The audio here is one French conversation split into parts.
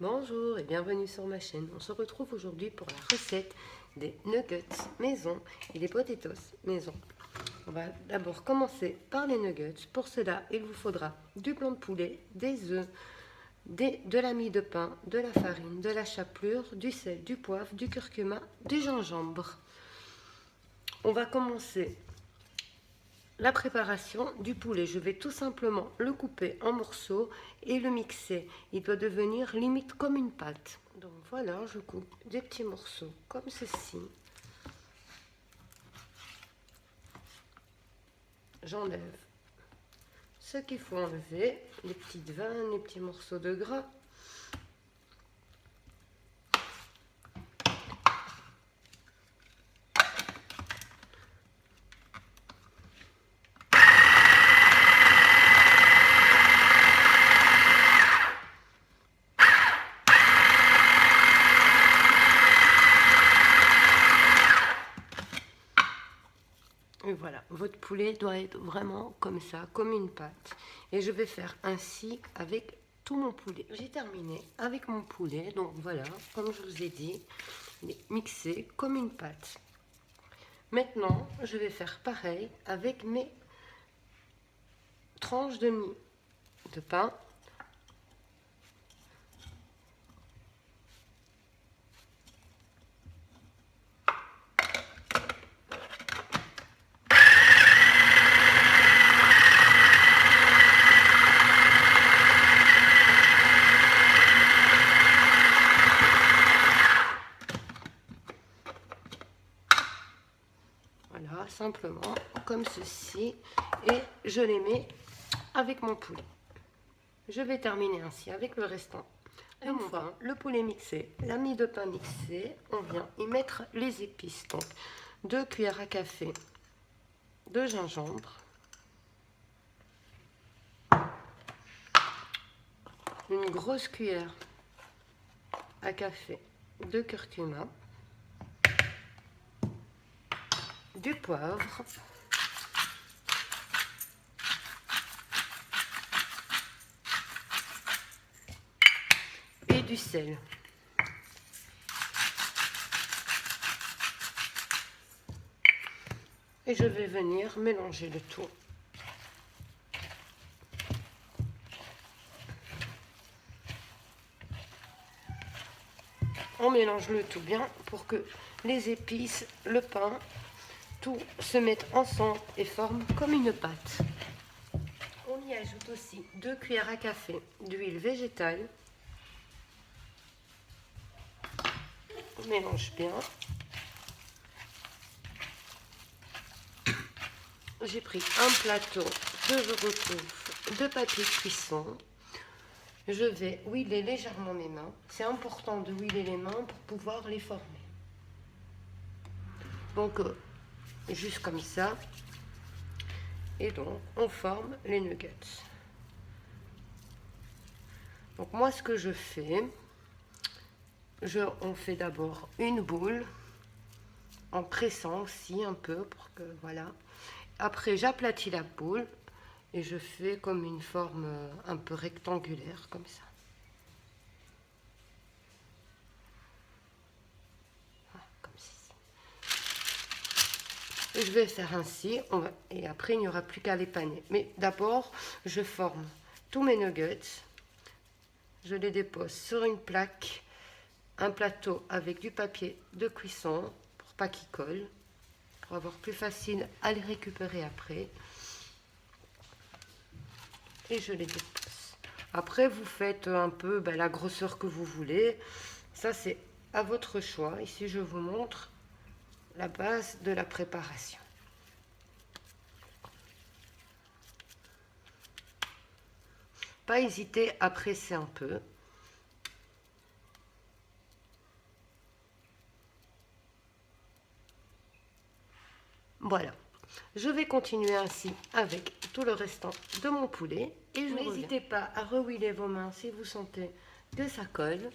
Bonjour et bienvenue sur ma chaîne. On se retrouve aujourd'hui pour la recette des nuggets maison et des potatoes maison. On va d'abord commencer par les nuggets. Pour cela, il vous faudra du blanc de poulet, des œufs, de la mie de pain, de la farine, de la chapelure, du sel, du poivre, du curcuma, du gingembre. On va commencer la préparation du poulet. Je vais tout simplement le couper en morceaux et le mixer. Il doit devenir limite comme une pâte. Donc voilà, je coupe des petits morceaux comme ceci. J'enlève ce qu'il faut enlever, les petites veines, les petits morceaux de gras. Et voilà, votre poulet doit être vraiment comme ça, comme une pâte. Et je vais faire ainsi avec tout mon poulet. J'ai terminé avec mon poulet, donc voilà, comme je vous ai dit, il est mixé comme une pâte. Maintenant, je vais faire pareil avec mes tranches de mie de pain. Voilà, simplement comme ceci. Et je les mets avec mon poulet. Je vais terminer ainsi avec le restant. Une fois le poulet mixé, la mie de pain mixée, on vient y mettre les épices. Donc 2 cuillères à café de gingembre, une grosse cuillère à café de curcuma, du poivre, et du sel. Et je vais venir mélanger le tout. On mélange le tout bien pour que les épices, le pain, tout se mette ensemble et forme comme une pâte. On y ajoute aussi 2 cuillères à café d'huile végétale. On mélange bien. J'ai pris un plateau que je recouvre de papier de cuisson. Je vais huiler légèrement mes mains. C'est important de huiler les mains pour pouvoir les former. Donc, juste comme ça. Et donc, on forme les nuggets. Donc, moi, ce que je fais, on fait d'abord une boule en pressant aussi un peu pour que, voilà. Après, j'aplatis la boule et je fais comme une forme un peu rectangulaire, comme ça. Je vais faire ainsi, et après il n'y aura plus qu'à les paner. Mais d'abord, je forme tous mes nuggets, je les dépose sur une plaque, un plateau avec du papier de cuisson pour pas qu'ils collent, pour avoir plus facile à les récupérer après. Et je les dépose. Après, vous faites un peu la grosseur que vous voulez. Ça, c'est à votre choix. Ici, je vous montre la base de la préparation. Pas hésiter à presser un peu. Voilà. Je vais continuer ainsi avec tout le restant de mon poulet. Et n'hésitez pas à rehuiler vos mains si vous sentez que ça colle.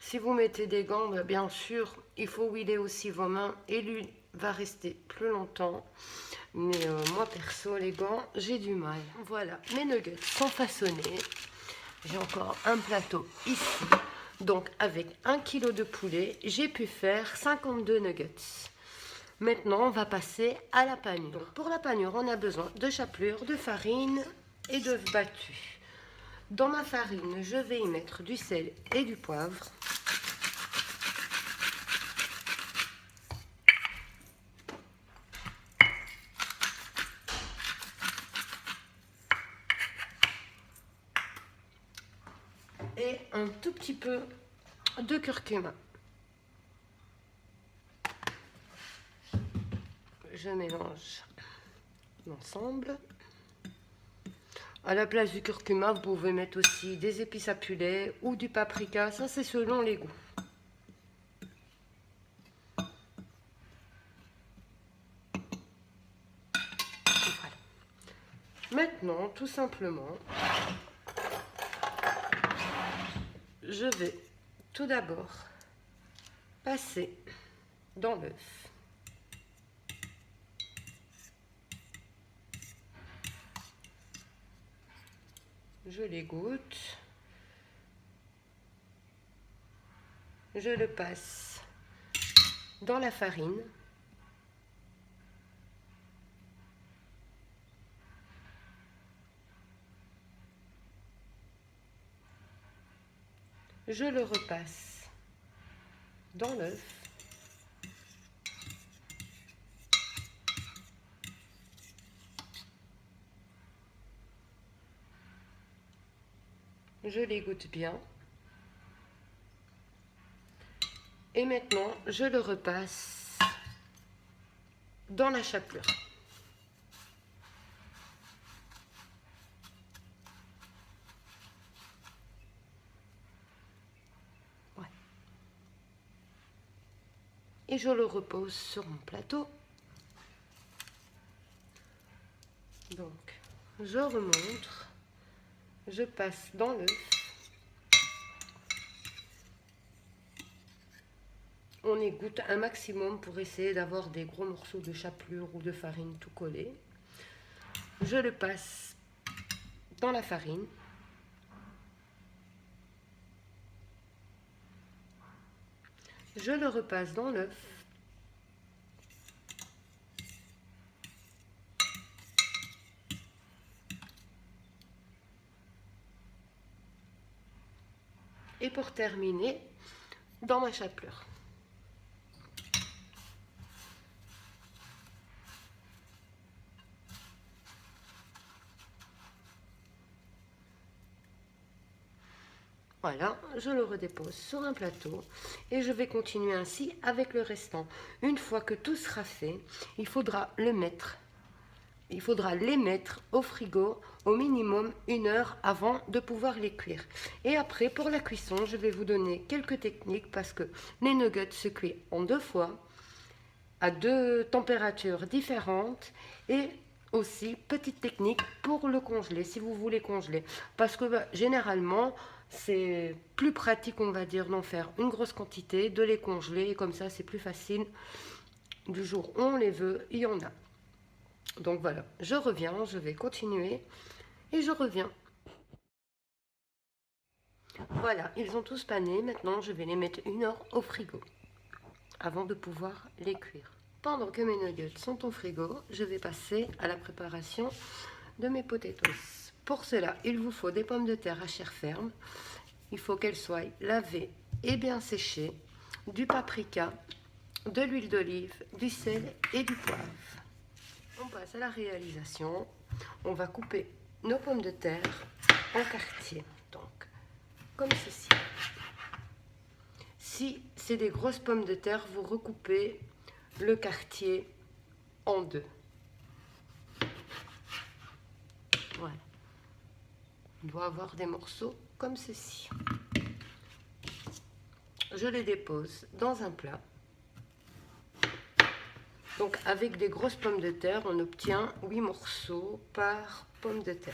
Si vous mettez des gants, bien sûr, il faut huiler aussi vos mains et l'huile va rester plus longtemps. Mais moi, perso, les gants, j'ai du mal. Voilà, mes nuggets sont façonnés. J'ai encore un plateau ici. Donc, avec 1 kg de poulet, j'ai pu faire 52 nuggets. Maintenant, on va passer à la panure. Donc, pour la panure, on a besoin de chapelure, de farine et d'œufs battus. Dans ma farine, je vais y mettre du sel et du poivre. Et un tout petit peu de curcuma. Je mélange l'ensemble. À la place du curcuma, vous pouvez mettre aussi des épices à poulet ou du paprika. Ça, c'est selon les goûts. Voilà. Maintenant, tout simplement, je vais tout d'abord passer dans l'œuf. Je l'égoutte. Je le passe dans la farine. Je le repasse dans l'œuf. Je l'égoutte bien. Et maintenant, je le repasse dans la chapelure. Ouais. Et je le repose sur mon plateau. Donc, je remonte. Je passe dans l'œuf. On égoutte un maximum pour essayer d'avoir des gros morceaux de chapelure ou de farine tout collés. Je le passe dans la farine. Je le repasse dans l'œuf. Et pour terminer, dans ma chapelure. Voilà, je le redépose sur un plateau et je vais continuer ainsi avec le restant. Une fois que tout sera fait, il faudra les mettre au frigo au minimum 1 heure avant de pouvoir les cuire. Et après, pour la cuisson, je vais vous donner quelques techniques parce que les nuggets se cuisent en 2 fois, à 2 températures différentes et aussi petite technique pour le congeler si vous voulez congeler parce que généralement c'est plus pratique, on va dire, d'en faire une grosse quantité, de les congeler et comme ça c'est plus facile du jour où on les veut, il y en a. Donc voilà, je reviens, je vais continuer et je reviens. Voilà, ils ont tous pané, maintenant je vais les mettre 1 heure au frigo avant de pouvoir les cuire. Pendant que mes nuggets sont au frigo, je vais passer à la préparation de mes potatoes. Pour cela, il vous faut des pommes de terre à chair ferme. Il faut qu'elles soient lavées et bien séchées, du paprika, de l'huile d'olive, du sel et du poivre. On passe à la réalisation. On va couper nos pommes de terre en quartiers, donc comme ceci. Si c'est des grosses pommes de terre, vous recoupez le quartier en 2. Voilà. On doit avoir des morceaux comme ceci. Je les dépose dans un plat. Donc avec des grosses pommes de terre, on obtient 8 morceaux par pomme de terre.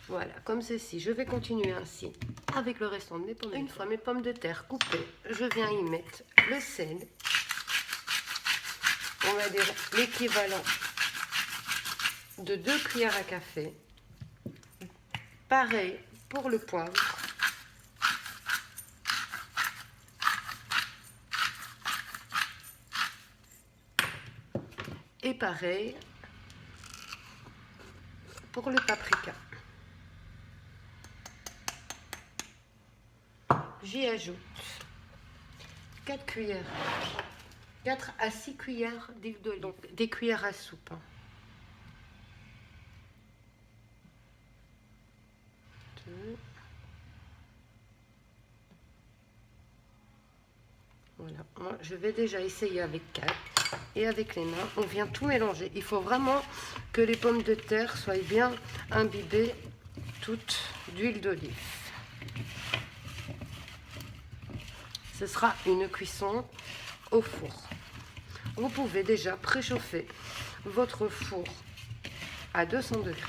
Voilà, comme ceci. Je vais continuer ainsi avec le restant de mes pommes de terre. Une fois mes pommes de terre coupées, je viens y mettre le sel. On va dire l'équivalent de 2 cuillères à café. Pareil pour le poivre. Et pareil pour le paprika. J'y ajoute 4 cuillères, 4 à 6 cuillères d'huile d'olive, donc des cuillères à soupe. Voilà, moi je vais déjà essayer avec 4 et avec les mains, on vient tout mélanger. Il faut vraiment que les pommes de terre soient bien imbibées toutes d'huile d'olive. Ce sera une cuisson au four. Vous pouvez déjà préchauffer votre four à 200 degrés.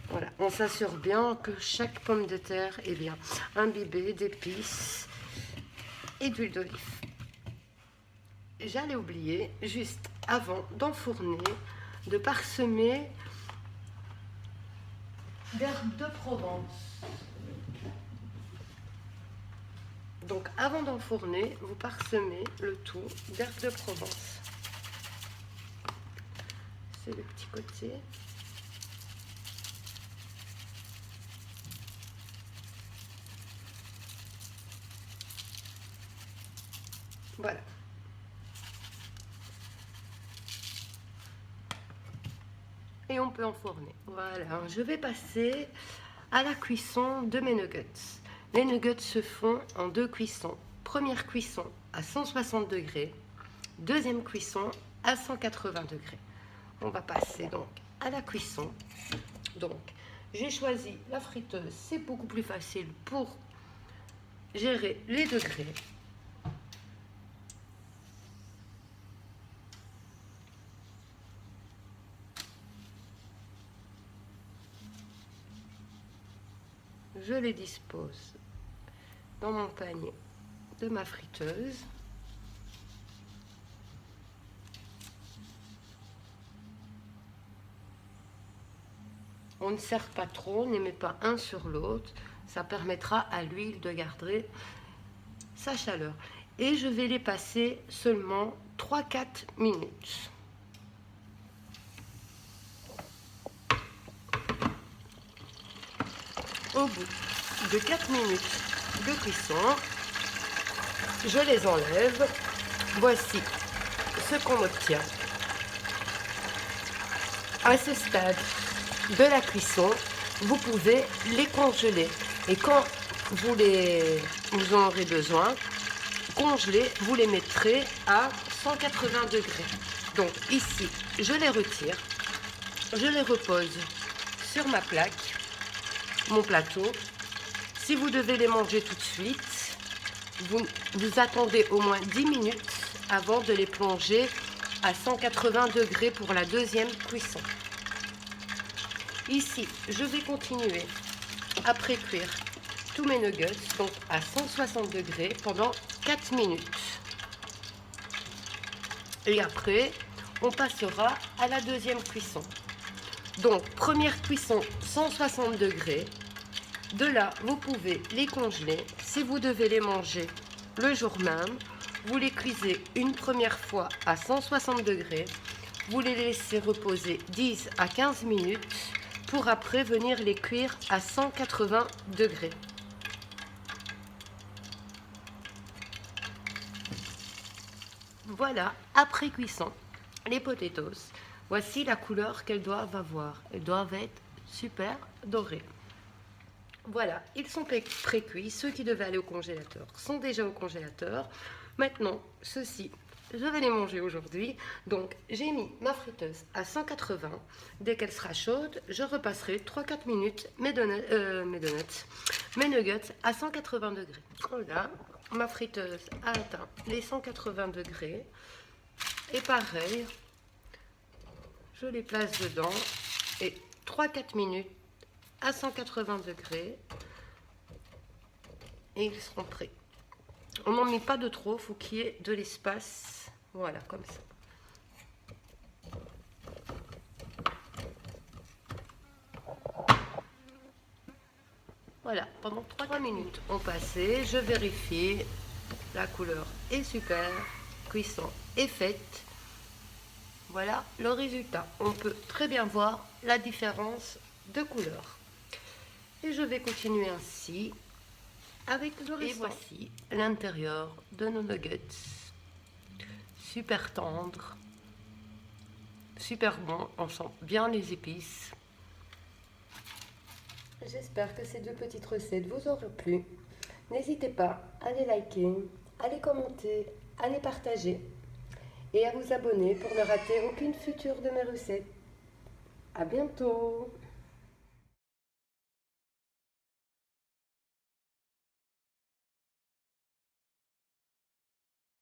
Voilà, on s'assure bien que chaque pomme de terre est bien imbibée d'épices et d'huile d'olive. J'allais oublier, juste avant d'enfourner, de parsemer d'herbes de Provence. Donc avant d'enfourner, vous parsemez le tout d'herbes de Provence. C'est le petit côté. Voilà. Et on peut enfourner. Voilà, je vais passer à la cuisson de mes nuggets. Les nuggets se font en 2 cuissons. Première cuisson à 160 degrés, deuxième cuisson à 180 degrés. On va passer donc à la cuisson. Donc, j'ai choisi la friteuse, c'est beaucoup plus facile pour gérer les degrés. Je les dispose dans mon panier de ma friteuse. On ne serre pas trop, on ne met pas un sur l'autre. Ça permettra à l'huile de garder sa chaleur. Et je vais les passer seulement 3-4 minutes. Au bout de 4 minutes de cuisson, je les enlève. Voici ce qu'on obtient. À ce stade de la cuisson, vous pouvez les congeler. Et quand vous en aurez besoin, congelés, vous les mettrez à 180 degrés. Donc ici, je les retire, je les repose sur ma plaque, mon plateau. Si vous devez les manger tout de suite, vous attendez au moins 10 minutes avant de les plonger à 180 degrés pour la deuxième cuisson. Ici, je vais continuer à pré-cuire tous mes nuggets, donc à 160 degrés pendant 4 minutes. Et après, on passera à la deuxième cuisson. Donc, première cuisson 160 degrés. De là, vous pouvez les congeler. Si vous devez les manger le jour même, vous les cuisez une première fois à 160 degrés. Vous les laissez reposer 10 à 15 minutes pour après venir les cuire à 180 degrés. Voilà, après cuisson, les potatoes. Voici la couleur qu'elles doivent avoir. Elles doivent être super dorées. Voilà, ils sont pré-cuits. Ceux qui devaient aller au congélateur sont déjà au congélateur. Maintenant, ceux-ci, je vais les manger aujourd'hui. Donc, j'ai mis ma friteuse à 180. Dès qu'elle sera chaude, je repasserai 3-4 minutes mes nuggets à 180 degrés. Voilà, ma friteuse a atteint les 180 degrés. Et pareil, je les place dedans et 3-4 minutes à 180 degrés et ils seront prêts. On n'en met pas de trop, il faut qu'il y ait de l'espace. Voilà, comme ça. Voilà, pendant 3 minutes ont passé, je vérifie, la couleur est super, cuisson est faite. Voilà le résultat. On peut très bien voir la différence de couleur. Et je vais continuer ainsi avec le restant. Et voici l'intérieur de nos nuggets. Super tendre, super bon, on sent bien les épices. J'espère que ces 2 petites recettes vous auront plu. N'hésitez pas à les liker, à les commenter, à les partager et à vous abonner pour ne rater aucune future de mes recettes. À bientôt!